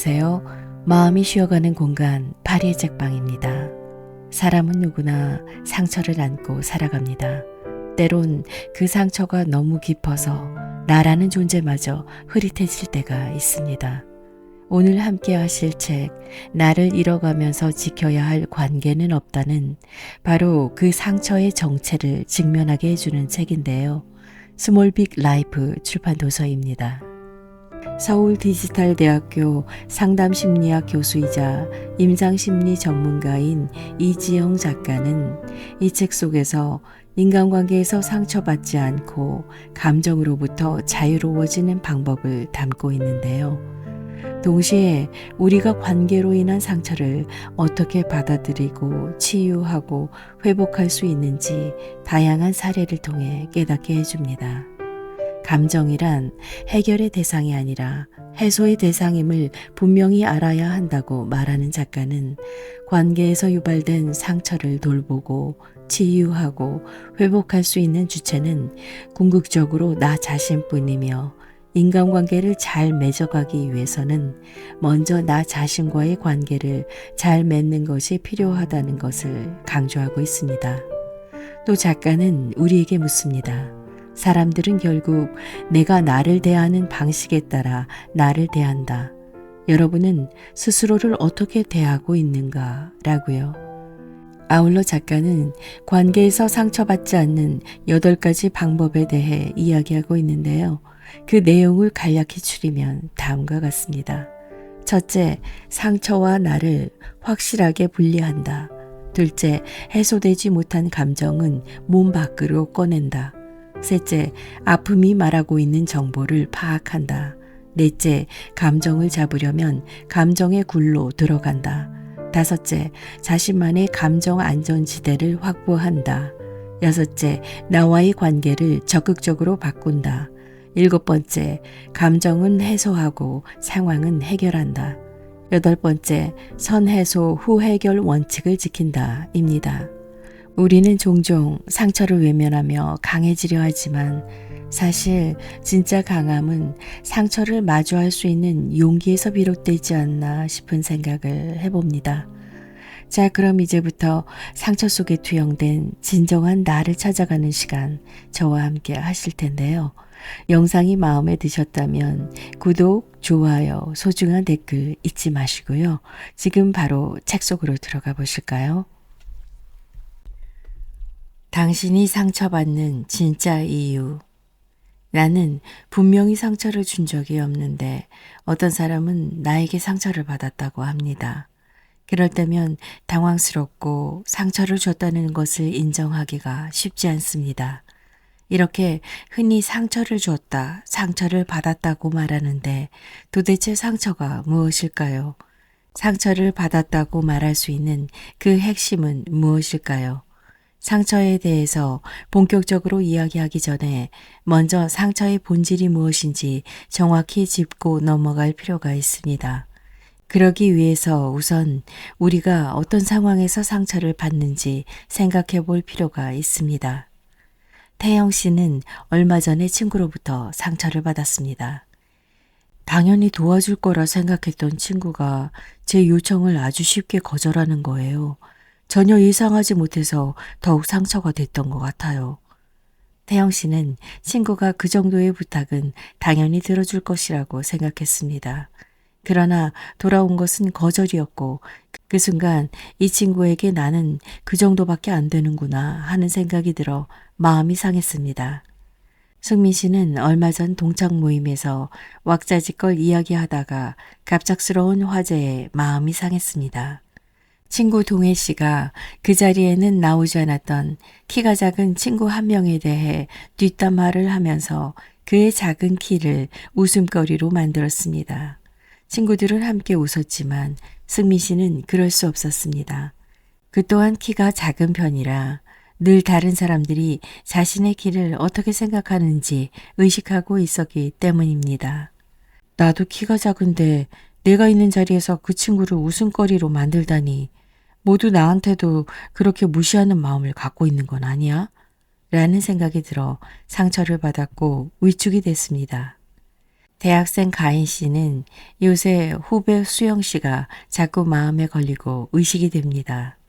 안녕하세요. 마음이 쉬어가는 공간 파리의 책방입니다. 사람은 누구나 상처를 안고 살아갑니다. 때론 그 상처가 너무 깊어서 나라는 존재마저 흐릿해질 때가 있습니다. 오늘 함께 하실 책 나를 잃어가면서 지켜야 할 관계는 없다는 바로 그 상처의 정체를 직면하게 해주는 책인데요. 스몰빅 라이프 출판 도서입니다. 서울디지털대학교 상담심리학 교수이자 임상심리 전문가인 이지영 작가는 이 책 속에서 인간관계에서 상처받지 않고 감정으로부터 자유로워지는 방법을 담고 있는데요. 동시에 우리가 관계로 인한 상처를 어떻게 받아들이고 치유하고 회복할 수 있는지 다양한 사례를 통해 깨닫게 해줍니다. 감정이란 해결의 대상이 아니라 해소의 대상임을 분명히 알아야 한다고 말하는 작가는 관계에서 유발된 상처를 돌보고 치유하고 회복할 수 있는 주체는 궁극적으로 나 자신뿐이며 인간관계를 잘 맺어가기 위해서는 먼저 나 자신과의 관계를 잘 맺는 것이 필요하다는 것을 강조하고 있습니다. 또 작가는 우리에게 묻습니다. 사람들은 결국 내가 나를 대하는 방식에 따라 나를 대한다. 여러분은 스스로를 어떻게 대하고 있는가? 라고요. 아울러 작가는 관계에서 상처받지 않는 8가지 방법에 대해 이야기하고 있는데요. 그 내용을 간략히 추리면 다음과 같습니다. 첫째, 상처와 나를 확실하게 분리한다. 둘째, 해소되지 못한 감정은 몸 밖으로 꺼낸다. 셋째, 아픔이 말하고 있는 정보를 파악한다. 넷째, 감정을 잡으려면 감정의 굴로 들어간다. 다섯째, 자신만의 감정 안전지대를 확보한다. 여섯째, 나와의 관계를 적극적으로 바꾼다. 일곱 번째, 감정은 해소하고 상황은 해결한다. 여덟 번째, 선해소 후 해결 원칙을 지킨다. 입니다. 우리는 종종 상처를 외면하며 강해지려 하지만 사실 진짜 강함은 상처를 마주할 수 있는 용기에서 비롯되지 않나 싶은 생각을 해봅니다. 자, 그럼 이제부터 상처 속에 투영된 진정한 나를 찾아가는 시간 저와 함께 하실 텐데요. 영상이 마음에 드셨다면 구독, 좋아요, 소중한 댓글 잊지 마시고요. 지금 바로 책 속으로 들어가 보실까요? 당신이 상처받는 진짜 이유. 나는 분명히 상처를 준 적이 없는데 어떤 사람은 나에게 상처를 받았다고 합니다. 그럴 때면 당황스럽고 상처를 줬다는 것을 인정하기가 쉽지 않습니다. 이렇게 흔히 상처를 줬다, 상처를 받았다고 말하는데 도대체 상처가 무엇일까요? 상처를 받았다고 말할 수 있는 그 핵심은 무엇일까요? 상처에 대해서 본격적으로 이야기하기 전에 먼저 상처의 본질이 무엇인지 정확히 짚고 넘어갈 필요가 있습니다. 그러기 위해서 우선 우리가 어떤 상황에서 상처를 받는지 생각해 볼 필요가 있습니다. 태영 씨는 얼마 전에 친구로부터 상처를 받았습니다. 당연히 도와줄 거라 생각했던 친구가 제 요청을 아주 쉽게 거절하는 거예요. 전혀 예상하지 못해서 더욱 상처가 됐던 것 같아요. 태영 씨는 친구가 그 정도의 부탁은 당연히 들어줄 것이라고 생각했습니다. 그러나 돌아온 것은 거절이었고 그 순간 이 친구에게 나는 그 정도밖에 안 되는구나 하는 생각이 들어 마음이 상했습니다. 승민 씨는 얼마 전 동창 모임에서 왁자지껄 이야기하다가 갑작스러운 화제에 마음이 상했습니다. 친구 동혜 씨가 그 자리에는 나오지 않았던 키가 작은 친구 한 명에 대해 뒷담화를 하면서 그의 작은 키를 웃음거리로 만들었습니다. 친구들은 함께 웃었지만 승민 씨는 그럴 수 없었습니다. 그 또한 키가 작은 편이라 늘 다른 사람들이 자신의 키를 어떻게 생각하는지 의식하고 있었기 때문입니다. 나도 키가 작은데 내가 있는 자리에서 그 친구를 웃음거리로 만들다니 모두 나한테도 그렇게 무시하는 마음을 갖고 있는 건 아니야? 라는 생각이 들어 상처를 받았고 위축이 됐습니다. 대학생 가인 씨는 요새 후배 수영 씨가 자꾸 마음에 걸리고 의식이 됩니다.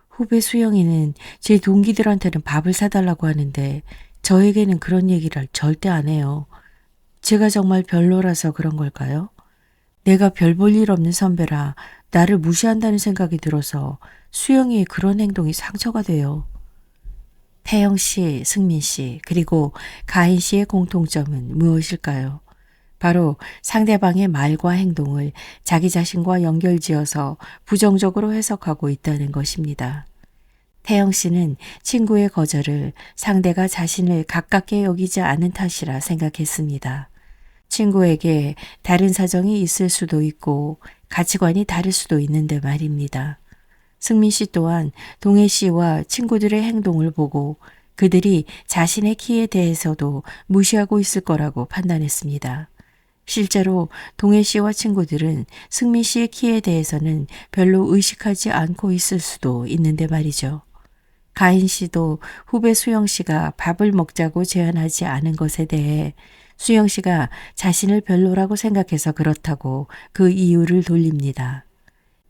후배 수영이는 제 동기들한테는 밥을 사달라고 하는데 저에게는 그런 얘기를 절대 안 해요. 제가 정말 별로라서 그런 걸까요? 내가 별 볼 일 없는 선배라 나를 무시한다는 생각이 들어서 수영이의 그런 행동이 상처가 돼요. 태영 씨, 승민 씨, 그리고 가인 씨의 공통점은 무엇일까요? 바로 상대방의 말과 행동을 자기 자신과 연결지어서 부정적으로 해석하고 있다는 것입니다. 태영 씨는 친구의 거절을 상대가 자신을 가깝게 여기지 않은 탓이라 생각했습니다. 친구에게 다른 사정이 있을 수도 있고 가치관이 다를 수도 있는데 말입니다. 승민 씨 또한 동해 씨와 친구들의 행동을 보고 그들이 자신의 키에 대해서도 무시하고 있을 거라고 판단했습니다. 실제로 동해 씨와 친구들은 승민 씨의 키에 대해서는 별로 의식하지 않고 있을 수도 있는데 말이죠. 가인 씨도 후배 수영 씨가 밥을 먹자고 제안하지 않은 것에 대해 수영 씨가 자신을 별로라고 생각해서 그렇다고 그 이유를 돌립니다.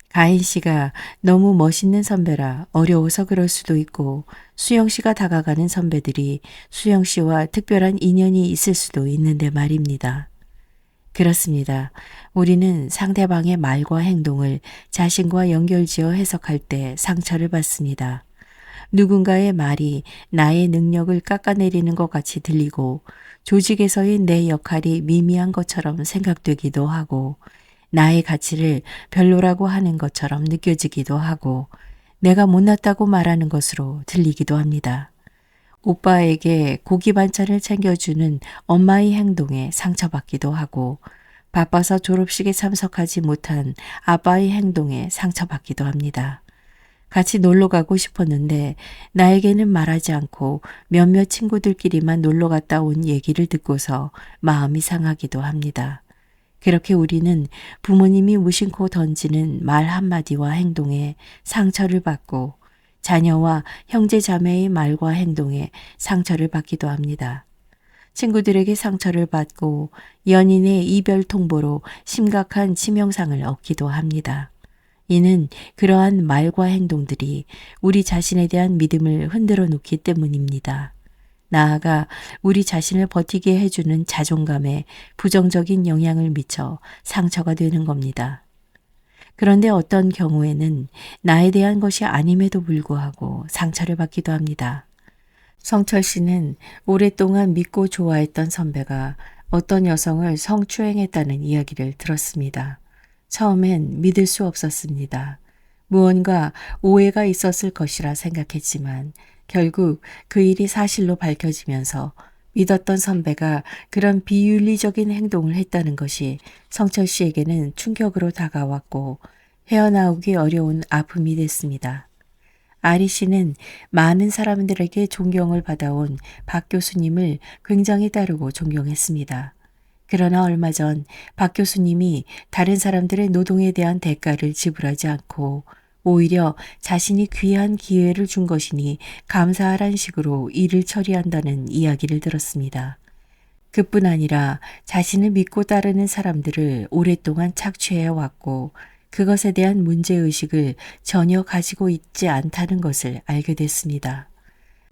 가인 씨가 너무 멋있는 선배라 어려워서 그럴 수도 있고 수영 씨가 다가가는 선배들이 수영 씨와 특별한 인연이 있을 수도 있는데 말입니다. 그렇습니다. 우리는 상대방의 말과 행동을 자신과 연결지어 해석할 때 상처를 받습니다. 누군가의 말이 나의 능력을 깎아내리는 것 같이 들리고 조직에서의 내 역할이 미미한 것처럼 생각되기도 하고 나의 가치를 별로라고 하는 것처럼 느껴지기도 하고 내가 못났다고 말하는 것으로 들리기도 합니다. 오빠에게 고기 반찬을 챙겨주는 엄마의 행동에 상처받기도 하고 바빠서 졸업식에 참석하지 못한 아빠의 행동에 상처받기도 합니다. 같이 놀러 가고 싶었는데 나에게는 말하지 않고 몇몇 친구들끼리만 놀러 갔다 온 얘기를 듣고서 마음이 상하기도 합니다. 그렇게 우리는 부모님이 무심코 던지는 말 한마디와 행동에 상처를 받고 자녀와 형제 자매의 말과 행동에 상처를 받기도 합니다. 친구들에게 상처를 받고 연인의 이별 통보로 심각한 치명상을 얻기도 합니다. 이는 그러한 말과 행동들이 우리 자신에 대한 믿음을 흔들어 놓기 때문입니다. 나아가 우리 자신을 버티게 해주는 자존감에 부정적인 영향을 미쳐 상처가 되는 겁니다. 그런데 어떤 경우에는 나에 대한 것이 아님에도 불구하고 상처를 받기도 합니다. 성철 씨는 오랫동안 믿고 좋아했던 선배가 어떤 여성을 성추행했다는 이야기를 들었습니다. 처음엔 믿을 수 없었습니다. 무언가 오해가 있었을 것이라 생각했지만 결국 그 일이 사실로 밝혀지면서 믿었던 선배가 그런 비윤리적인 행동을 했다는 것이 성철 씨에게는 충격으로 다가왔고 헤어나오기 어려운 아픔이 됐습니다. 아리 씨는 많은 사람들에게 존경을 받아온 박 교수님을 굉장히 따르고 존경했습니다. 그러나 얼마 전 박 교수님이 다른 사람들의 노동에 대한 대가를 지불하지 않고 오히려 자신이 귀한 기회를 준 것이니 감사하란 식으로 일을 처리한다는 이야기를 들었습니다. 그뿐 아니라 자신을 믿고 따르는 사람들을 오랫동안 착취해 왔고 그것에 대한 문제의식을 전혀 가지고 있지 않다는 것을 알게 됐습니다.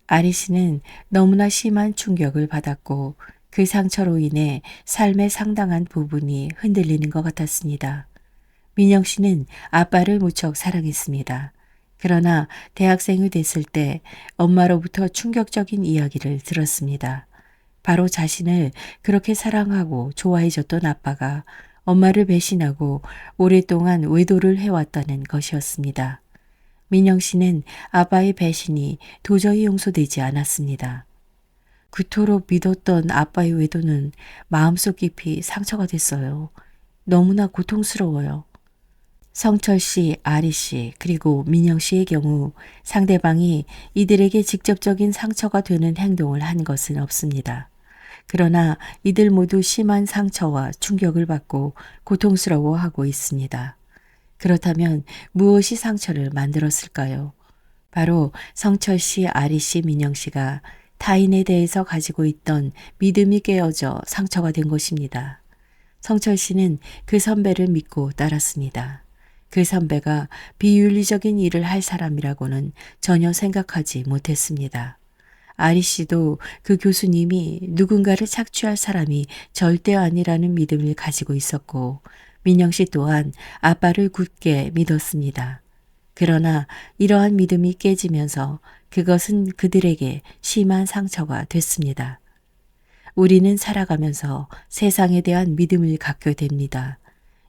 아리 씨는 너무나 심한 충격을 받았고 그 상처로 인해 삶의 상당한 부분이 흔들리는 것 같았습니다. 민영 씨는 아빠를 무척 사랑했습니다. 그러나 대학생이 됐을 때 엄마로부터 충격적인 이야기를 들었습니다. 바로 자신을 그렇게 사랑하고 좋아해줬던 아빠가 엄마를 배신하고 오랫동안 외도를 해왔다는 것이었습니다. 민영 씨는 아빠의 배신이 도저히 용서되지 않았습니다. 그토록 믿었던 아빠의 외도는 마음속 깊이 상처가 됐어요. 너무나 고통스러워요. 성철 씨, 아리 씨, 그리고 민영 씨의 경우 상대방이 이들에게 직접적인 상처가 되는 행동을 한 것은 없습니다. 그러나 이들 모두 심한 상처와 충격을 받고 고통스러워하고 있습니다. 그렇다면 무엇이 상처를 만들었을까요? 바로 성철 씨, 아리 씨, 민영 씨가 타인에 대해서 가지고 있던 믿음이 깨어져 상처가 된 것입니다. 성철 씨는 그 선배를 믿고 따랐습니다. 그 선배가 비윤리적인 일을 할 사람이라고는 전혀 생각하지 못했습니다. 아리 씨도 그 교수님이 누군가를 착취할 사람이 절대 아니라는 믿음을 가지고 있었고 민영 씨 또한 아빠를 굳게 믿었습니다. 그러나 이러한 믿음이 깨지면서 그것은 그들에게 심한 상처가 됐습니다. 우리는 살아가면서 세상에 대한 믿음을 갖게 됩니다.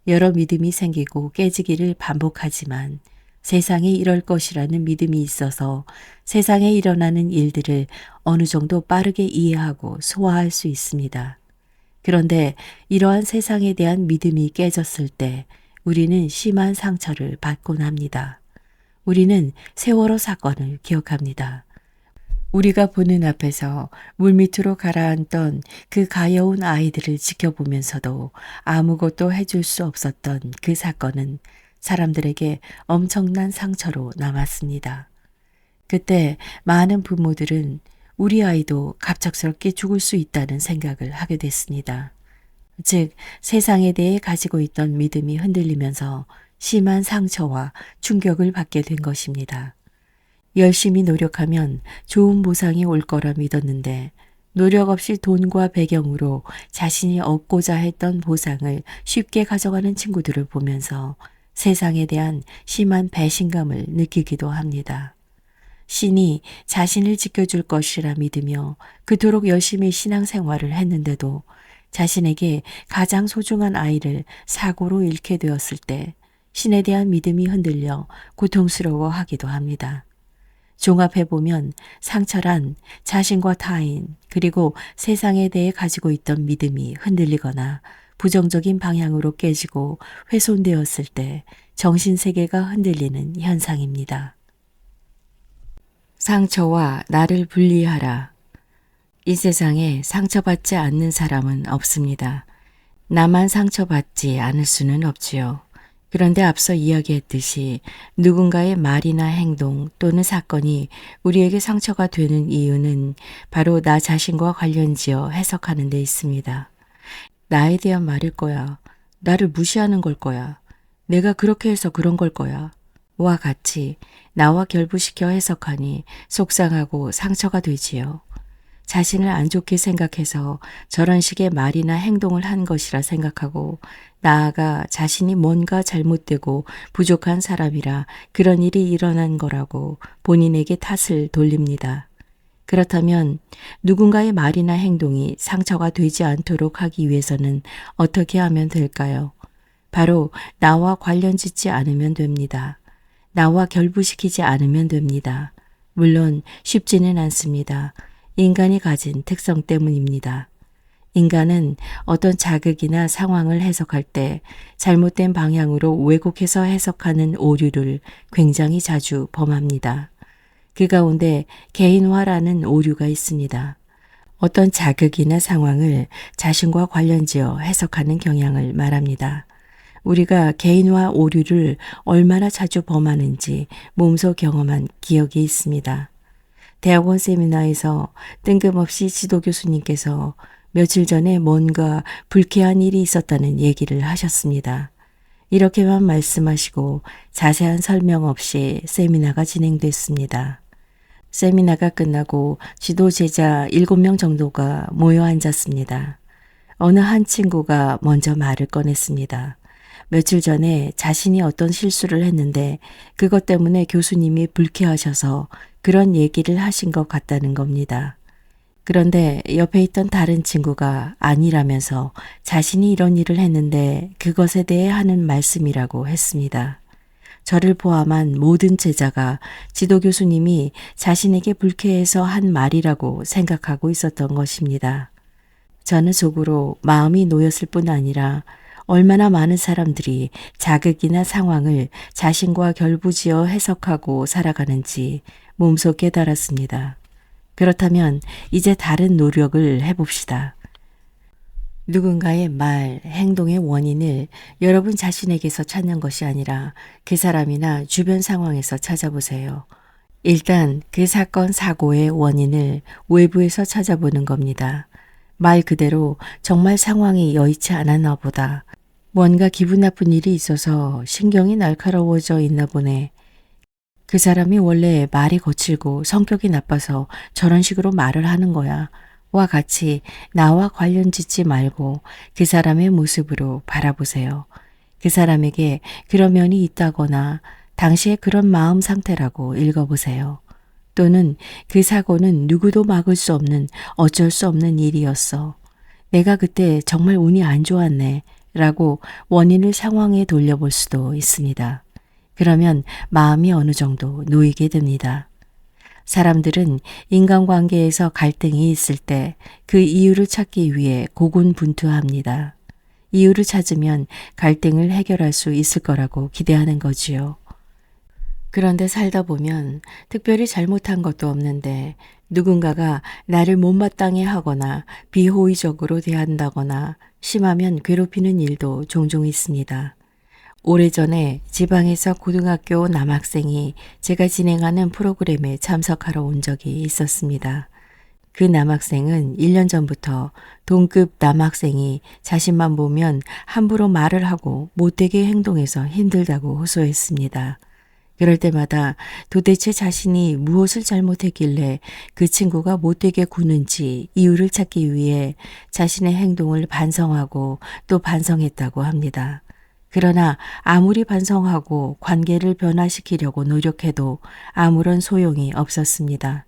여러 믿음이 생기고 깨지기를 반복하지만 세상에 이럴 것이라는 믿음이 있어서 세상에 일어나는 일들을 어느 정도 빠르게 이해하고 소화할 수 있습니다. 그런데 이러한 세상에 대한 믿음이 깨졌을 때 우리는 심한 상처를 받곤 합니다. 우리는 세월호 사건을 기억합니다. 우리가 보는 앞에서 물밑으로 가라앉던 그 가여운 아이들을 지켜보면서도 아무것도 해줄 수 없었던 그 사건은 사람들에게 엄청난 상처로 남았습니다. 그때 많은 부모들은 우리 아이도 갑작스럽게 죽을 수 있다는 생각을 하게 됐습니다. 즉, 세상에 대해 가지고 있던 믿음이 흔들리면서 심한 상처와 충격을 받게 된 것입니다. 열심히 노력하면 좋은 보상이 올 거라 믿었는데 노력 없이 돈과 배경으로 자신이 얻고자 했던 보상을 쉽게 가져가는 친구들을 보면서 세상에 대한 심한 배신감을 느끼기도 합니다. 신이 자신을 지켜줄 것이라 믿으며 그토록 열심히 신앙생활을 했는데도 자신에게 가장 소중한 아이를 사고로 잃게 되었을 때 신에 대한 믿음이 흔들려 고통스러워하기도 합니다. 종합해보면 상처란 자신과 타인 그리고 세상에 대해 가지고 있던 믿음이 흔들리거나 부정적인 방향으로 깨지고 훼손되었을 때 정신세계가 흔들리는 현상입니다. 상처와 나를 분리하라. 이 세상에 상처받지 않는 사람은 없습니다. 나만 상처받지 않을 수는 없지요. 그런데 앞서 이야기했듯이 누군가의 말이나 행동 또는 사건이 우리에게 상처가 되는 이유는 바로 나 자신과 관련지어 해석하는 데 있습니다. 나에 대한 말일 거야. 나를 무시하는 걸 거야. 내가 그렇게 해서 그런 걸 거야. 와 같이 나와 결부시켜 해석하니 속상하고 상처가 되지요. 자신을 안 좋게 생각해서 저런 식의 말이나 행동을 한 것이라 생각하고 나아가 자신이 뭔가 잘못되고 부족한 사람이라 그런 일이 일어난 거라고 본인에게 탓을 돌립니다. 그렇다면 누군가의 말이나 행동이 상처가 되지 않도록 하기 위해서는 어떻게 하면 될까요? 바로 나와 관련 짓지 않으면 됩니다. 나와 결부시키지 않으면 됩니다. 물론 쉽지는 않습니다. 인간이 가진 특성 때문입니다. 인간은 어떤 자극이나 상황을 해석할 때 잘못된 방향으로 왜곡해서 해석하는 오류를 굉장히 자주 범합니다. 그 가운데 개인화라는 오류가 있습니다. 어떤 자극이나 상황을 자신과 관련지어 해석하는 경향을 말합니다. 우리가 개인화 오류를 얼마나 자주 범하는지 몸소 경험한 기억이 있습니다. 대학원 세미나에서 뜬금없이 지도 교수님께서 며칠 전에 뭔가 불쾌한 일이 있었다는 얘기를 하셨습니다. 이렇게만 말씀하시고 자세한 설명 없이 세미나가 진행됐습니다. 세미나가 끝나고 지도 제자 7명 정도가 모여 앉았습니다. 어느 한 친구가 먼저 말을 꺼냈습니다. 며칠 전에 자신이 어떤 실수를 했는데 그것 때문에 교수님이 불쾌하셔서 그런 얘기를 하신 것 같다는 겁니다. 그런데 옆에 있던 다른 친구가 아니라면서 자신이 이런 일을 했는데 그것에 대해 하는 말씀이라고 했습니다. 저를 포함한 모든 제자가 지도 교수님이 자신에게 불쾌해서 한 말이라고 생각하고 있었던 것입니다. 저는 속으로 마음이 놓였을 뿐 아니라 얼마나 많은 사람들이 자극이나 상황을 자신과 결부지어 해석하고 살아가는지 몸소 깨달았습니다. 그렇다면 이제 다른 노력을 해봅시다. 누군가의 말, 행동의 원인을 여러분 자신에게서 찾는 것이 아니라 그 사람이나 주변 상황에서 찾아보세요. 일단 그 사건, 사고의 원인을 외부에서 찾아보는 겁니다. 말 그대로 정말 상황이 여의치 않았나 보다. 뭔가 기분 나쁜 일이 있어서 신경이 날카로워져 있나 보네. 그 사람이 원래 말이 거칠고 성격이 나빠서 저런 식으로 말을 하는 거야. 와 같이 나와 관련 짓지 말고 그 사람의 모습으로 바라보세요. 그 사람에게 그런 면이 있다거나 당시의 그런 마음 상태라고 읽어보세요. 또는 그 사고는 누구도 막을 수 없는 어쩔 수 없는 일이었어. 내가 그때 정말 운이 안 좋았네 라고 원인을 상황에 돌려볼 수도 있습니다. 그러면 마음이 어느 정도 놓이게 됩니다. 사람들은 인간관계에서 갈등이 있을 때 그 이유를 찾기 위해 고군분투합니다. 이유를 찾으면 갈등을 해결할 수 있을 거라고 기대하는 거지요. 그런데 살다 보면 특별히 잘못한 것도 없는데 누군가가 나를 못마땅해 하거나 비호의적으로 대한다거나 심하면 괴롭히는 일도 종종 있습니다. 오래전에 지방에서 고등학교 남학생이 제가 진행하는 프로그램에 참석하러 온 적이 있었습니다. 그 남학생은 1년 전부터 동급 남학생이 자신만 보면 함부로 말을 하고 못되게 행동해서 힘들다고 호소했습니다. 그럴 때마다 도대체 자신이 무엇을 잘못했길래 그 친구가 못되게 구는지 이유를 찾기 위해 자신의 행동을 반성하고 또 반성했다고 합니다. 그러나 아무리 반성하고 관계를 변화시키려고 노력해도 아무런 소용이 없었습니다.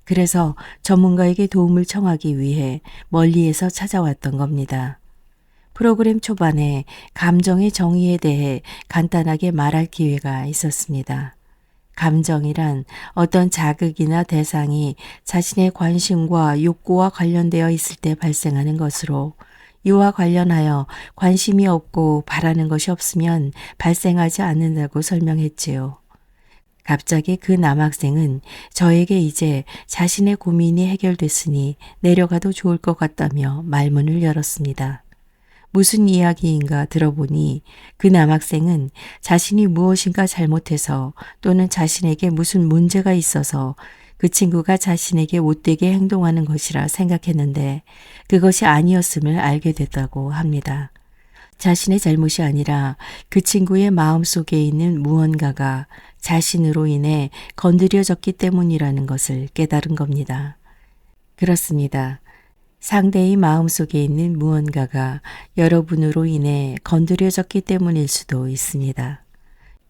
그래서 전문가에게 도움을 청하기 위해 멀리에서 찾아왔던 겁니다. 프로그램 초반에 감정의 정의에 대해 간단하게 말할 기회가 있었습니다. 감정이란 어떤 자극이나 대상이 자신의 관심과 욕구와 관련되어 있을 때 발생하는 것으로 이와 관련하여 관심이 없고 바라는 것이 없으면 발생하지 않는다고 설명했지요. 갑자기 그 남학생은 저에게 이제 자신의 고민이 해결됐으니 내려가도 좋을 것 같다며 말문을 열었습니다. 무슨 이야기인가 들어보니 그 남학생은 자신이 무엇인가 잘못해서 또는 자신에게 무슨 문제가 있어서 그 친구가 자신에게 못되게 행동하는 것이라 생각했는데 그것이 아니었음을 알게 됐다고 합니다. 자신의 잘못이 아니라 그 친구의 마음속에 있는 무언가가 자신으로 인해 건드려졌기 때문이라는 것을 깨달은 겁니다. 그렇습니다. 상대의 마음속에 있는 무언가가 여러분으로 인해 건드려졌기 때문일 수도 있습니다.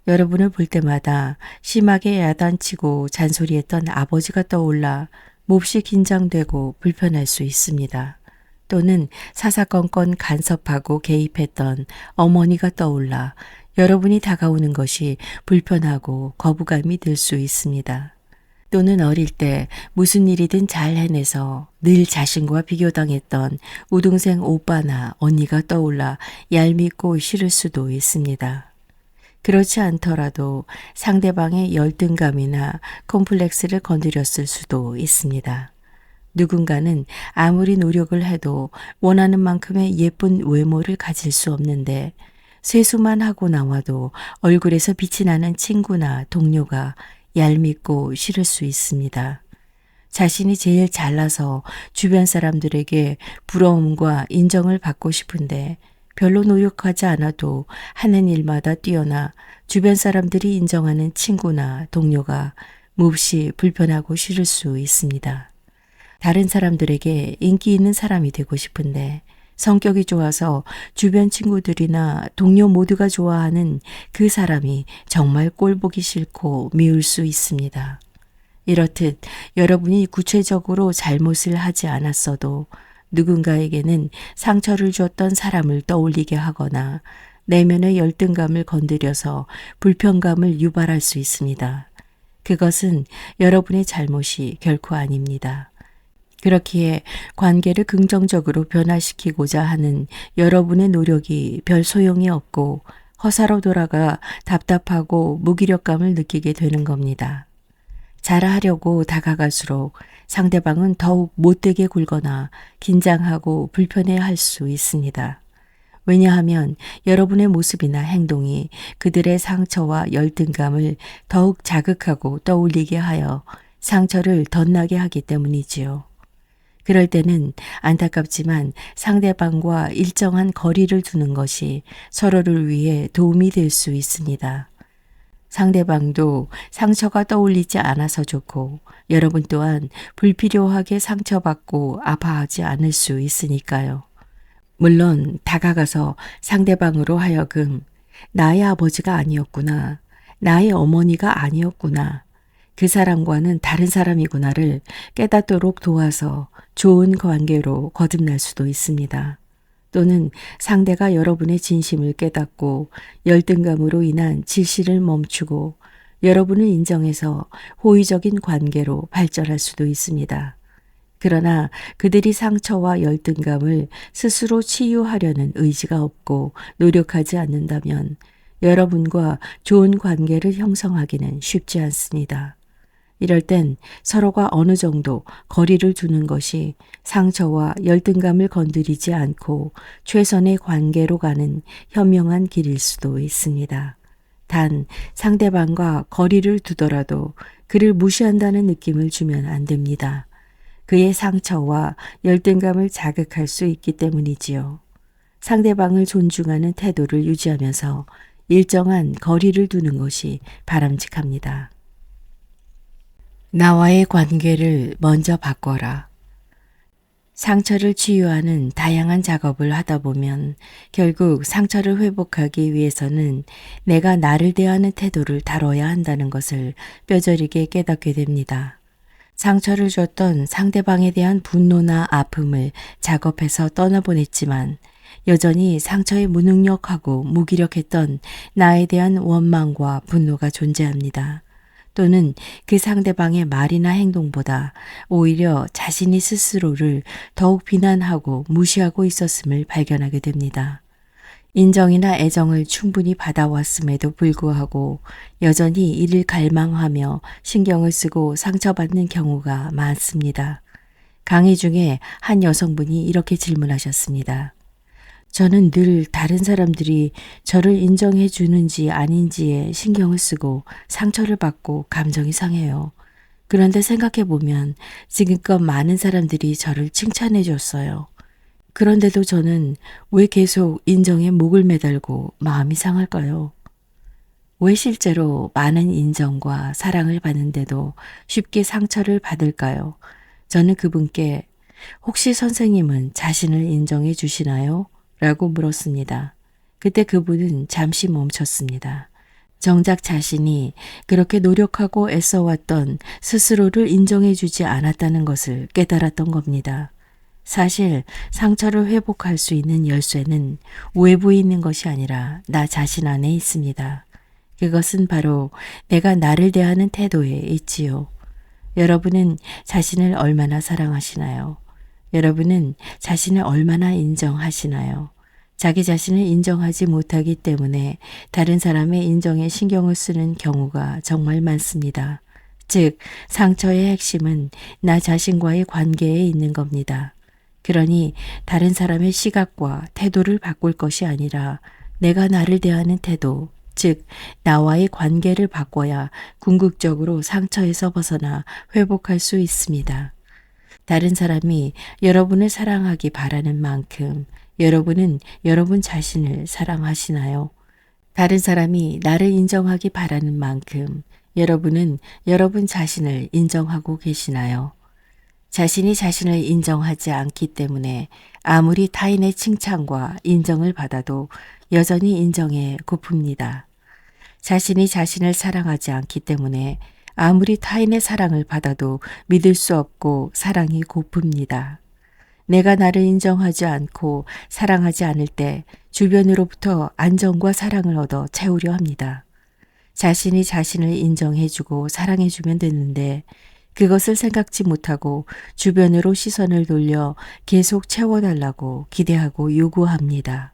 여러분을 볼 때마다 심하게 야단치고 잔소리했던 아버지가 떠올라 몹시 긴장되고 불편할 수 있습니다. 또는 사사건건 간섭하고 개입했던 어머니가 떠올라 여러분이 다가오는 것이 불편하고 거부감이 들 수 있습니다. 또는 어릴 때 무슨 일이든 잘 해내서 늘 자신과 비교당했던 우등생 오빠나 언니가 떠올라 얄밉고 싫을 수도 있습니다. 그렇지 않더라도 상대방의 열등감이나 콤플렉스를 건드렸을 수도 있습니다. 누군가는 아무리 노력을 해도 원하는 만큼의 예쁜 외모를 가질 수 없는데 세수만 하고 나와도 얼굴에서 빛이 나는 친구나 동료가 얄밉고 싫을 수 있습니다. 자신이 제일 잘나서 주변 사람들에게 부러움과 인정을 받고 싶은데 별로 노력하지 않아도 하는 일마다 뛰어나 주변 사람들이 인정하는 친구나 동료가 몹시 불편하고 싫을 수 있습니다. 다른 사람들에게 인기 있는 사람이 되고 싶은데 성격이 좋아서 주변 친구들이나 동료 모두가 좋아하는 그 사람이 정말 꼴보기 싫고 미울 수 있습니다. 이렇듯 여러분이 구체적으로 잘못을 하지 않았어도 누군가에게는 상처를 줬던 사람을 떠올리게 하거나 내면의 열등감을 건드려서 불편감을 유발할 수 있습니다. 그것은 여러분의 잘못이 결코 아닙니다. 그렇기에 관계를 긍정적으로 변화시키고자 하는 여러분의 노력이 별 소용이 없고 허사로 돌아가 답답하고 무기력감을 느끼게 되는 겁니다. 잘하려고 다가갈수록 상대방은 더욱 못되게 굴거나 긴장하고 불편해할 수 있습니다. 왜냐하면 여러분의 모습이나 행동이 그들의 상처와 열등감을 더욱 자극하고 떠올리게 하여 상처를 덧나게 하기 때문이지요. 그럴 때는 안타깝지만 상대방과 일정한 거리를 두는 것이 서로를 위해 도움이 될 수 있습니다. 상대방도 상처가 떠올리지 않아서 좋고 여러분 또한 불필요하게 상처받고 아파하지 않을 수 있으니까요. 물론 다가가서 상대방으로 하여금 나의 아버지가 아니었구나, 나의 어머니가 아니었구나, 그 사람과는 다른 사람이구나를 깨닫도록 도와서 좋은 관계로 거듭날 수도 있습니다. 또는 상대가 여러분의 진심을 깨닫고 열등감으로 인한 질시를 멈추고 여러분을 인정해서 호의적인 관계로 발전할 수도 있습니다. 그러나 그들이 상처와 열등감을 스스로 치유하려는 의지가 없고 노력하지 않는다면 여러분과 좋은 관계를 형성하기는 쉽지 않습니다. 이럴 땐 서로가 어느 정도 거리를 두는 것이 상처와 열등감을 건드리지 않고 최선의 관계로 가는 현명한 길일 수도 있습니다. 단 상대방과 거리를 두더라도 그를 무시한다는 느낌을 주면 안 됩니다. 그의 상처와 열등감을 자극할 수 있기 때문이지요. 상대방을 존중하는 태도를 유지하면서 일정한 거리를 두는 것이 바람직합니다. 나와의 관계를 먼저 바꿔라. 상처를 치유하는 다양한 작업을 하다 보면 결국 상처를 회복하기 위해서는 내가 나를 대하는 태도를 다뤄야 한다는 것을 뼈저리게 깨닫게 됩니다. 상처를 줬던 상대방에 대한 분노나 아픔을 작업해서 떠나보냈지만 여전히 상처에 무능력하고 무기력했던 나에 대한 원망과 분노가 존재합니다. 또는 그 상대방의 말이나 행동보다 오히려 자신이 스스로를 더욱 비난하고 무시하고 있었음을 발견하게 됩니다. 인정이나 애정을 충분히 받아왔음에도 불구하고 여전히 이를 갈망하며 신경을 쓰고 상처받는 경우가 많습니다. 강의 중에 한 여성분이 이렇게 질문하셨습니다. 저는 늘 다른 사람들이 저를 인정해 주는지 아닌지에 신경을 쓰고 상처를 받고 감정이 상해요. 그런데 생각해 보면 지금껏 많은 사람들이 저를 칭찬해 줬어요. 그런데도 저는 왜 계속 인정에 목을 매달고 마음이 상할까요? 왜 실제로 많은 인정과 사랑을 받는데도 쉽게 상처를 받을까요? 저는 그분께 혹시 선생님은 자신을 인정해 주시나요? 라고 물었습니다. 그때 그분은 잠시 멈췄습니다. 정작 자신이 그렇게 노력하고 애써왔던 스스로를 인정해 주지 않았다는 것을 깨달았던 겁니다. 사실 상처를 회복할 수 있는 열쇠는 외부에 있는 것이 아니라 나 자신 안에 있습니다. 그것은 바로 내가 나를 대하는 태도에 있지요. 여러분은 자신을 얼마나 사랑하시나요? 여러분은 자신을 얼마나 인정하시나요? 자기 자신을 인정하지 못하기 때문에 다른 사람의 인정에 신경을 쓰는 경우가 정말 많습니다. 즉, 상처의 핵심은 나 자신과의 관계에 있는 겁니다. 그러니 다른 사람의 시각과 태도를 바꿀 것이 아니라 내가 나를 대하는 태도, 즉 나와의 관계를 바꿔야 궁극적으로 상처에서 벗어나 회복할 수 있습니다. 다른 사람이 여러분을 사랑하기 바라는 만큼 여러분은 여러분 자신을 사랑하시나요? 다른 사람이 나를 인정하기 바라는 만큼 여러분은 여러분 자신을 인정하고 계시나요? 자신이 자신을 인정하지 않기 때문에 아무리 타인의 칭찬과 인정을 받아도 여전히 인정에 고픕니다. 자신이 자신을 사랑하지 않기 때문에 아무리 타인의 사랑을 받아도 믿을 수 없고 사랑이 고픕니다. 내가 나를 인정하지 않고 사랑하지 않을 때 주변으로부터 안정과 사랑을 얻어 채우려 합니다. 자신이 자신을 인정해주고 사랑해주면 되는데 그것을 생각지 못하고 주변으로 시선을 돌려 계속 채워달라고 기대하고 요구합니다.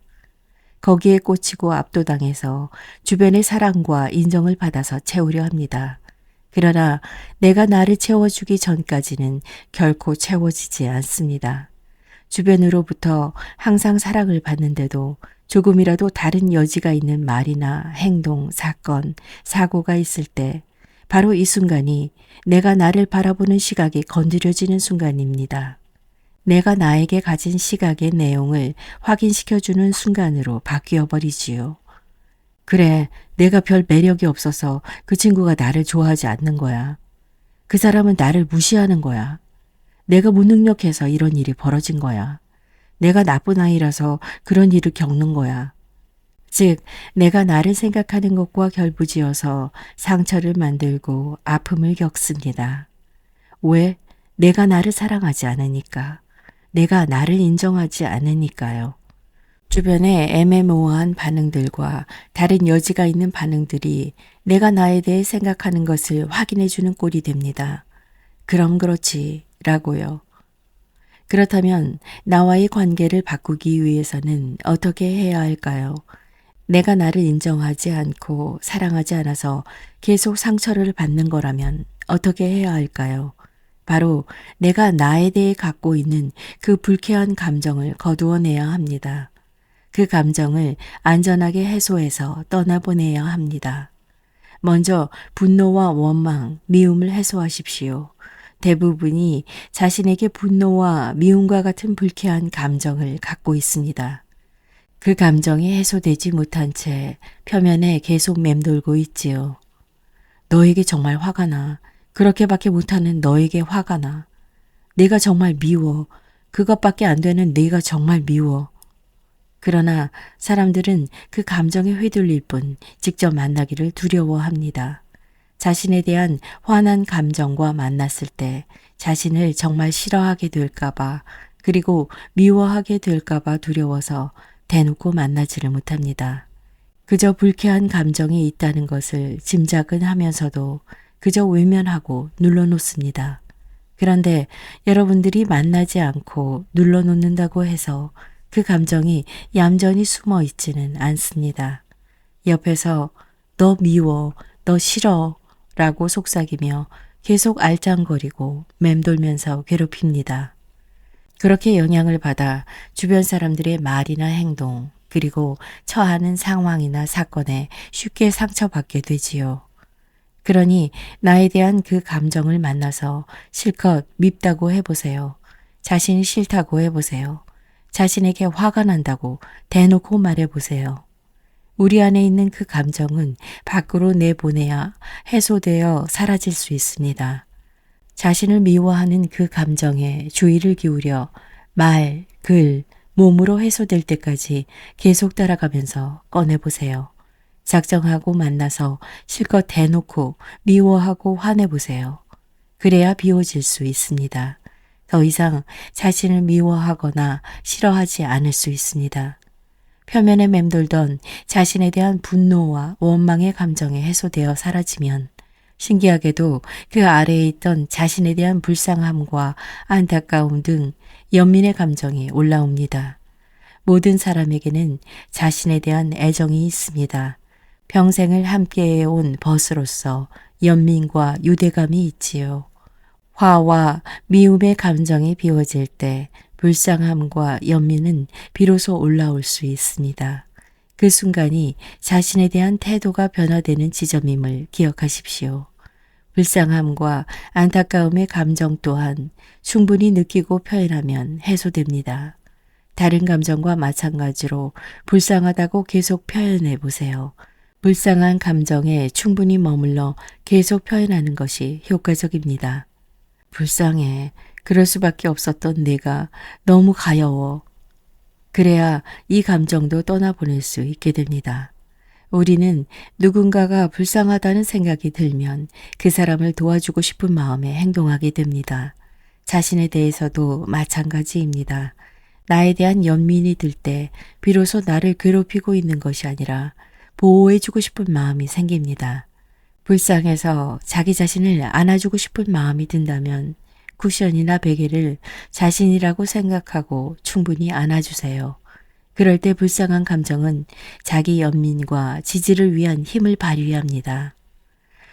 거기에 꽂히고 압도당해서 주변의 사랑과 인정을 받아서 채우려 합니다. 그러나 내가 나를 채워주기 전까지는 결코 채워지지 않습니다. 주변으로부터 항상 사랑을 받는데도 조금이라도 다른 여지가 있는 말이나 행동, 사건, 사고가 있을 때 바로 이 순간이 내가 나를 바라보는 시각이 건드려지는 순간입니다. 내가 나에게 가진 시각의 내용을 확인시켜주는 순간으로 바뀌어 버리지요. 그래, 내가 별 매력이 없어서 그 친구가 나를 좋아하지 않는 거야. 그 사람은 나를 무시하는 거야. 내가 무능력해서 이런 일이 벌어진 거야. 내가 나쁜 아이라서 그런 일을 겪는 거야. 즉, 내가 나를 생각하는 것과 결부지어서 상처를 만들고 아픔을 겪습니다. 왜? 내가 나를 사랑하지 않으니까. 내가 나를 인정하지 않으니까요. 주변의 애매모호한 반응들과 다른 여지가 있는 반응들이 내가 나에 대해 생각하는 것을 확인해 주는 꼴이 됩니다. 그럼 그렇지 라고요. 그렇다면 나와의 관계를 바꾸기 위해서는 어떻게 해야 할까요? 내가 나를 인정하지 않고 사랑하지 않아서 계속 상처를 받는 거라면 어떻게 해야 할까요? 바로 내가 나에 대해 갖고 있는 그 불쾌한 감정을 거두어내야 합니다. 그 감정을 안전하게 해소해서 떠나보내야 합니다. 먼저 분노와 원망, 미움을 해소하십시오. 대부분이 자신에게 분노와 미움과 같은 불쾌한 감정을 갖고 있습니다. 그 감정이 해소되지 못한 채 표면에 계속 맴돌고 있지요. 너에게 정말 화가 나. 그렇게밖에 못하는 너에게 화가 나. 내가 정말 미워. 그것밖에 안 되는 내가 정말 미워. 그러나 사람들은 그 감정에 휘둘릴 뿐 직접 만나기를 두려워합니다. 자신에 대한 화난 감정과 만났을 때 자신을 정말 싫어하게 될까봐 그리고 미워하게 될까봐 두려워서 대놓고 만나지를 못합니다. 그저 불쾌한 감정이 있다는 것을 짐작은 하면서도 그저 외면하고 눌러놓습니다. 그런데 여러분들이 만나지 않고 눌러놓는다고 해서 그 감정이 얌전히 숨어 있지는 않습니다. 옆에서 너 미워, 너 싫어 라고 속삭이며 계속 알짱거리고 맴돌면서 괴롭힙니다. 그렇게 영향을 받아 주변 사람들의 말이나 행동 그리고 처하는 상황이나 사건에 쉽게 상처받게 되지요. 그러니 나에 대한 그 감정을 만나서 실컷 밉다고 해보세요. 자신이 싫다고 해보세요. 자신에게 화가 난다고 대놓고 말해보세요. 우리 안에 있는 그 감정은 밖으로 내보내야 해소되어 사라질 수 있습니다. 자신을 미워하는 그 감정에 주의를 기울여 말, 글, 몸으로 해소될 때까지 계속 따라가면서 꺼내보세요. 작정하고 만나서 실컷 대놓고 미워하고 화내보세요. 그래야 비워질 수 있습니다. 더 이상 자신을 미워하거나 싫어하지 않을 수 있습니다. 표면에 맴돌던 자신에 대한 분노와 원망의 감정이 해소되어 사라지면 신기하게도 그 아래에 있던 자신에 대한 불쌍함과 안타까움 등 연민의 감정이 올라옵니다. 모든 사람에게는 자신에 대한 애정이 있습니다. 평생을 함께해온 벗으로서 연민과 유대감이 있지요. 화와 미움의 감정이 비워질 때 불쌍함과 연민은 비로소 올라올 수 있습니다. 그 순간이 자신에 대한 태도가 변화되는 지점임을 기억하십시오. 불쌍함과 안타까움의 감정 또한 충분히 느끼고 표현하면 해소됩니다. 다른 감정과 마찬가지로 불쌍하다고 계속 표현해 보세요. 불쌍한 감정에 충분히 머물러 계속 표현하는 것이 효과적입니다. 불쌍해. 그럴 수밖에 없었던 내가 너무 가여워. 그래야 이 감정도 떠나보낼 수 있게 됩니다. 우리는 누군가가 불쌍하다는 생각이 들면 그 사람을 도와주고 싶은 마음에 행동하게 됩니다. 자신에 대해서도 마찬가지입니다. 나에 대한 연민이 들 때 비로소 나를 괴롭히고 있는 것이 아니라 보호해주고 싶은 마음이 생깁니다. 불쌍해서 자기 자신을 안아주고 싶은 마음이 든다면 쿠션이나 베개를 자신이라고 생각하고 충분히 안아주세요. 그럴 때 불쌍한 감정은 자기 연민과 지지를 위한 힘을 발휘합니다.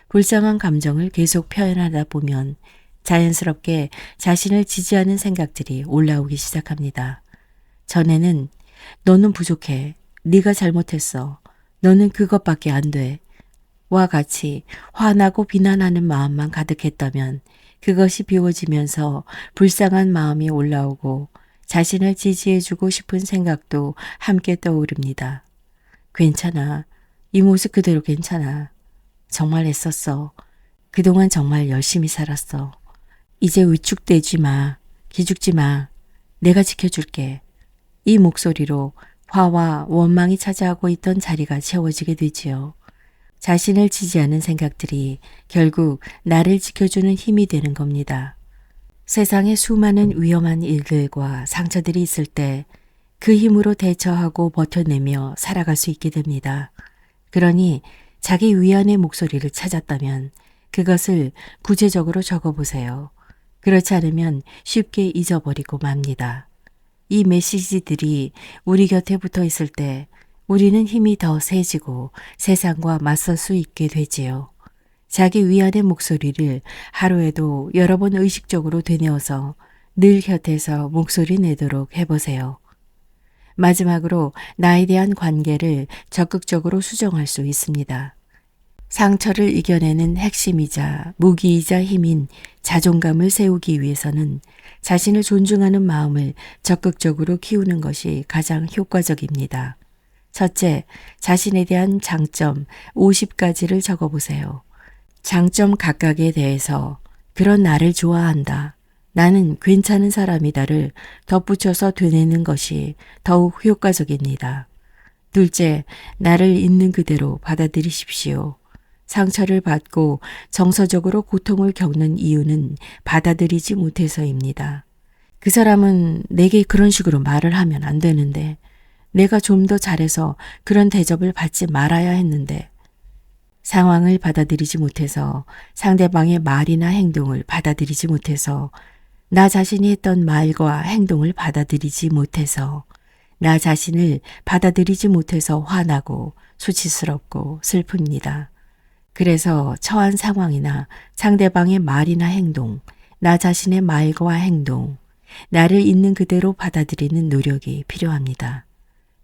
불쌍한 감정을 계속 표현하다 보면 자연스럽게 자신을 지지하는 생각들이 올라오기 시작합니다. 전에는 너는 부족해. 네가 잘못했어. 너는 그것밖에 안 돼. 와 같이 화나고 비난하는 마음만 가득했다면 그것이 비워지면서 불쌍한 마음이 올라오고 자신을 지지해주고 싶은 생각도 함께 떠오릅니다. 괜찮아. 이 모습 그대로 괜찮아. 정말 애썼어. 그동안 정말 열심히 살았어. 이제 위축되지 마. 기죽지 마. 내가 지켜줄게. 이 목소리로 화와 원망이 차지하고 있던 자리가 채워지게 되지요. 자신을 지지하는 생각들이 결국 나를 지켜주는 힘이 되는 겁니다. 세상에 수많은 위험한 일들과 상처들이 있을 때 그 힘으로 대처하고 버텨내며 살아갈 수 있게 됩니다. 그러니 자기 위안의 목소리를 찾았다면 그것을 구체적으로 적어보세요. 그렇지 않으면 쉽게 잊어버리고 맙니다. 이 메시지들이 우리 곁에 붙어 있을 때 우리는 힘이 더 세지고 세상과 맞설 수 있게 되지요. 자기 위안의 목소리를 하루에도 여러 번 의식적으로 되뇌어서 늘 곁에서 목소리 내도록 해보세요. 마지막으로 나에 대한 관계를 적극적으로 수정할 수 있습니다. 상처를 이겨내는 핵심이자 무기이자 힘인 자존감을 세우기 위해서는 자신을 존중하는 마음을 적극적으로 키우는 것이 가장 효과적입니다. 첫째, 자신에 대한 장점 50가지를 적어보세요. 장점 각각에 대해서 그런 나를 좋아한다. 나는 괜찮은 사람이다를 덧붙여서 되뇌는 것이 더욱 효과적입니다. 둘째, 나를 있는 그대로 받아들이십시오. 상처를 받고 정서적으로 고통을 겪는 이유는 받아들이지 못해서입니다. 그 사람은 내게 그런 식으로 말을 하면 안 되는데, 내가 좀 더 잘해서 그런 대접을 받지 말아야 했는데, 상황을 받아들이지 못해서 상대방의 말이나 행동을 받아들이지 못해서 나 자신이 했던 말과 행동을 받아들이지 못해서 나 자신을 받아들이지 못해서 화나고 수치스럽고 슬픕니다. 그래서 처한 상황이나 상대방의 말이나 행동, 나 자신의 말과 행동, 나를 있는 그대로 받아들이는 노력이 필요합니다.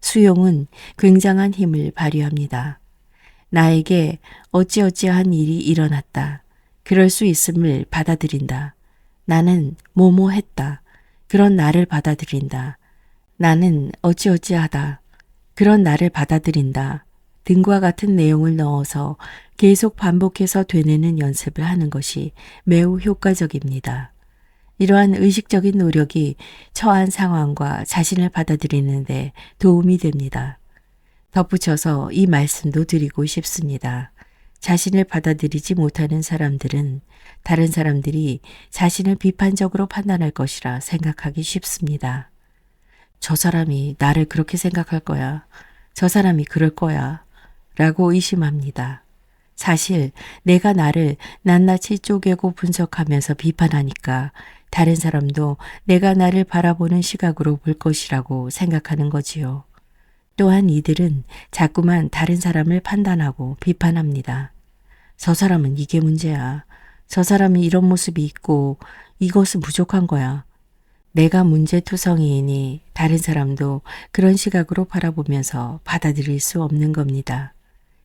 수용은 굉장한 힘을 발휘합니다. 나에게 어찌어찌한 일이 일어났다. 그럴 수 있음을 받아들인다. 나는 뭐뭐 했다. 그런 나를 받아들인다. 나는 어찌어찌하다. 그런 나를 받아들인다. 등과 같은 내용을 넣어서 계속 반복해서 되뇌는 연습을 하는 것이 매우 효과적입니다. 이러한 의식적인 노력이 처한 상황과 자신을 받아들이는 데 도움이 됩니다. 덧붙여서 이 말씀도 드리고 싶습니다. 자신을 받아들이지 못하는 사람들은 다른 사람들이 자신을 비판적으로 판단할 것이라 생각하기 쉽습니다. 저 사람이 나를 그렇게 생각할 거야. 저 사람이 그럴 거야. 라고 의심합니다. 사실 내가 나를 낱낱이 쪼개고 분석하면서 비판하니까 다른 사람도 내가 나를 바라보는 시각으로 볼 것이라고 생각하는 거지요. 또한 이들은 자꾸만 다른 사람을 판단하고 비판합니다. 저 사람은 이게 문제야. 저 사람이 이런 모습이 있고 이것은 부족한 거야. 내가 문제투성이이니 다른 사람도 그런 시각으로 바라보면서 받아들일 수 없는 겁니다.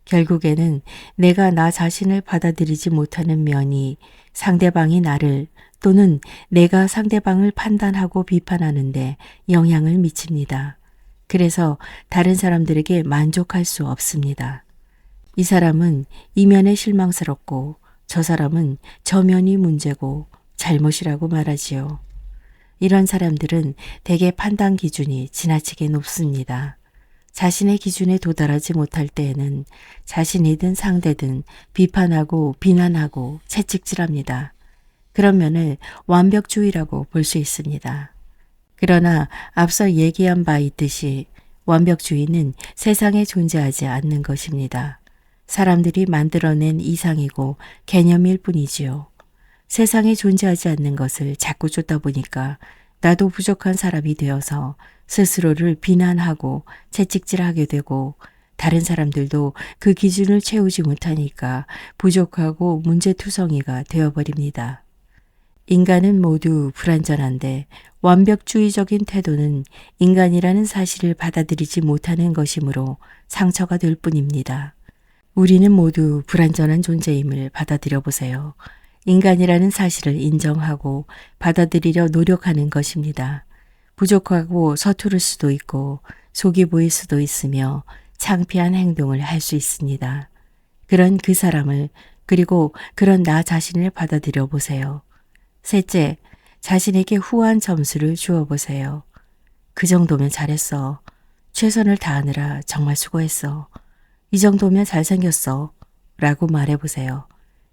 결국에는 내가 나 자신을 받아들이지 못하는 면이 상대방이 나를 또는 내가 상대방을 판단하고 비판하는데 영향을 미칩니다. 그래서 다른 사람들에게 만족할 수 없습니다. 이 사람은 이 면에 실망스럽고 저 사람은 저 면이 문제고 잘못이라고 말하지요. 이런 사람들은 대개 판단 기준이 지나치게 높습니다. 자신의 기준에 도달하지 못할 때에는 자신이든 상대든 비판하고 비난하고 채찍질합니다. 그런 면을 완벽주의라고 볼 수 있습니다. 그러나 앞서 얘기한 바 있듯이 완벽주의는 세상에 존재하지 않는 것입니다. 사람들이 만들어낸 이상이고 개념일 뿐이지요. 세상에 존재하지 않는 것을 자꾸 쫓다 보니까 나도 부족한 사람이 되어서 스스로를 비난하고 채찍질하게 되고 다른 사람들도 그 기준을 채우지 못하니까 부족하고 문제투성이가 되어버립니다. 인간은 모두 불완전한데 완벽주의적인 태도는 인간이라는 사실을 받아들이지 못하는 것이므로 상처가 될 뿐입니다. 우리는 모두 불완전한 존재임을 받아들여 보세요. 인간이라는 사실을 인정하고 받아들이려 노력하는 것입니다. 부족하고 서투를 수도 있고 속이 보일 수도 있으며 창피한 행동을 할 수 있습니다. 그런 그 사람을 그리고 그런 나 자신을 받아들여 보세요. 셋째, 자신에게 후한 점수를 주어 보세요. 그 정도면 잘했어. 최선을 다하느라 정말 수고했어. 이 정도면 잘생겼어. 라고 말해보세요.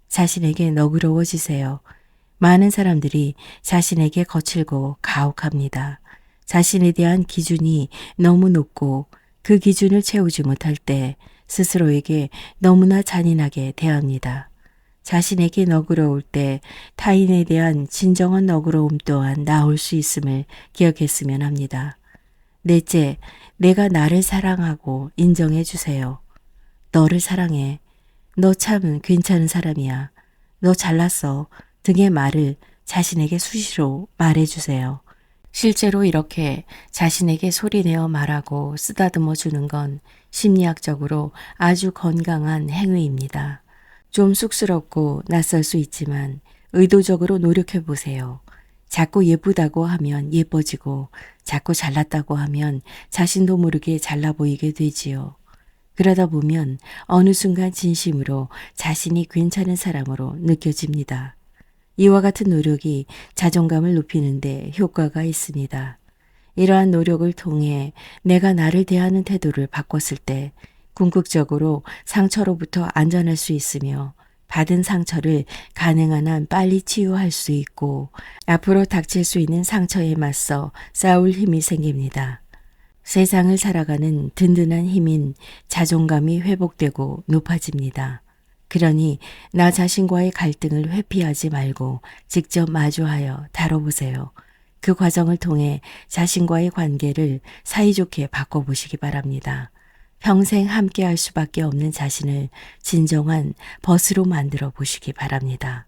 자신에게 너그러워지세요. 많은 사람들이 자신에게 거칠고 가혹합니다. 자신에 대한 기준이 너무 높고 그 기준을 채우지 못할 때 스스로에게 너무나 잔인하게 대합니다. 자신에게 너그러울 때 타인에 대한 진정한 너그러움 또한 나올 수 있음을 기억했으면 합니다. 넷째, 내가 나를 사랑하고 인정해 주세요. 너를 사랑해. 너 참 괜찮은 사람이야. 너 잘났어. 등의 말을 자신에게 수시로 말해주세요. 실제로 이렇게 자신에게 소리내어 말하고 쓰다듬어 주는 건 심리학적으로 아주 건강한 행위입니다. 좀 쑥스럽고 낯설 수 있지만 의도적으로 노력해 보세요. 자꾸 예쁘다고 하면 예뻐지고 자꾸 잘났다고 하면 자신도 모르게 잘나 보이게 되지요. 그러다 보면 어느 순간 진심으로 자신이 괜찮은 사람으로 느껴집니다. 이와 같은 노력이 자존감을 높이는 데 효과가 있습니다. 이러한 노력을 통해 내가 나를 대하는 태도를 바꿨을 때 궁극적으로 상처로부터 안전할 수 있으며 받은 상처를 가능한 한 빨리 치유할 수 있고 앞으로 닥칠 수 있는 상처에 맞서 싸울 힘이 생깁니다. 세상을 살아가는 든든한 힘인 자존감이 회복되고 높아집니다. 그러니 나 자신과의 갈등을 회피하지 말고 직접 마주하여 다뤄보세요. 그 과정을 통해 자신과의 관계를 사이좋게 바꿔보시기 바랍니다. 평생 함께할 수밖에 없는 자신을 진정한 벗으로 만들어 보시기 바랍니다.